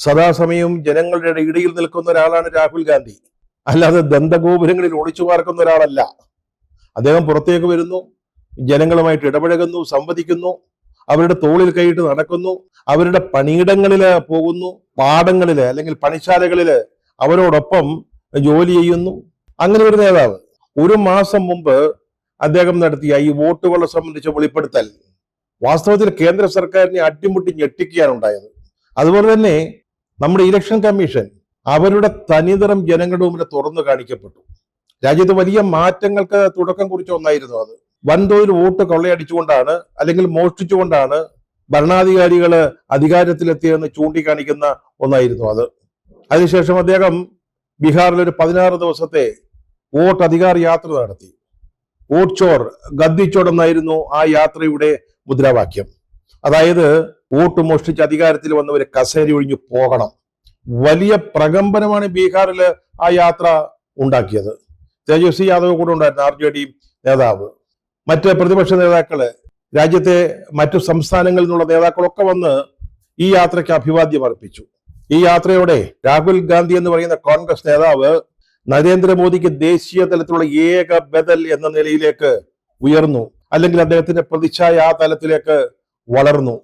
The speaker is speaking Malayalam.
സദാസമയവും ജനങ്ങളുടെ ഇടയിൽ നിൽക്കുന്ന ഒരാളാണ് രാഹുൽ ഗാന്ധി. അല്ലാതെ ദന്തഗോപുരങ്ങളിൽ ഒളിച്ചു പാർക്കുന്ന ഒരാളല്ല. അദ്ദേഹം പുറത്തേക്ക് വരുന്നു, ജനങ്ങളുമായിട്ട് ഇടപഴകുന്നു, സംവദിക്കുന്നു, അവരുടെ തോളിൽ കൈയിട്ട് നടക്കുന്നു, അവരുടെ പണിയിടങ്ങളില് പോകുന്നു, പാടങ്ങളില് അല്ലെങ്കിൽ പണിശാലകളില് അവരോടൊപ്പം ജോലി ചെയ്യുന്നു. അങ്ങനെ ഒരു നേതാവ്. ഒരു മാസം മുമ്പ് അദ്ദേഹം നടത്തിയ ഈ വോട്ടുകളെ സംബന്ധിച്ച വെളിപ്പെടുത്തൽ വാസ്തവത്തിൽ കേന്ദ്ര സർക്കാരിനെ അട്ടിമുട്ടി ഞെട്ടിക്കുകയാണ് ഉണ്ടായത്. അതുപോലെ തന്നെ നമ്മുടെ ഇലക്ഷൻ കമ്മീഷൻ അവരുടെ തനിനിറം ജനങ്ങളുടെ മുമ്പിൽ തുറന്നു കാണിക്കപ്പെട്ടു. രാജ്യത്ത് വലിയ മാറ്റങ്ങൾക്ക് തുടക്കം കുറിച്ച ഒന്നായിരുന്നു അത്. വൻതോതിൽ വോട്ട് കൊള്ളയടിച്ചുകൊണ്ടാണ് അല്ലെങ്കിൽ മോഷ്ടിച്ചുകൊണ്ടാണ് ഭരണാധികാരികൾ അധികാരത്തിലെത്തിയെന്ന് ചൂണ്ടിക്കാണിക്കുന്ന ഒന്നായിരുന്നു അത്. അതിനുശേഷം അദ്ദേഹം ബീഹാറിൽ ഒരു 16 ദിവസത്തെ വോട്ട് അധികാർ യാത്ര നടത്തി. വോട്ട് ചോർ ഗദ്ദി ചോർ എന്നായിരുന്നു ആ യാത്രയുടെ മുദ്രാവാക്യം. അതായത് വോട്ട് മോഷ്ടിച്ച് അധികാരത്തിൽ വന്നവരെ കസേര ഒഴിഞ്ഞു പോകണം. വലിയ പ്രകമ്പനമാണ് ബീഹാറിൽ ആ യാത്ര ഉണ്ടാക്കിയത്. തേജസ്വി യാദവ് കൂടെ ഉണ്ടായിരുന്നു, RJD നേതാവ്. മറ്റ് പ്രതിപക്ഷ നേതാക്കള്, രാജ്യത്തെ മറ്റു സംസ്ഥാനങ്ങളിൽ നിന്നുള്ള നേതാക്കളൊക്കെ വന്ന് ഈ യാത്രയ്ക്ക് അഭിവാദ്യം അർപ്പിച്ചു. ഈ യാത്രയോടെ രാഹുൽ ഗാന്ധി എന്ന് പറയുന്ന കോൺഗ്രസ് നേതാവ് നരേന്ദ്രമോദിക്ക് ദേശീയ തലത്തിലുള്ള ഏക ബദൽ എന്ന നിലയിലേക്ക് ഉയർന്നു, അല്ലെങ്കിൽ അദ്ദേഹത്തിന്റെ പ്രതിച്ഛായ ആ തലത്തിലേക്ക് വളർന്നു.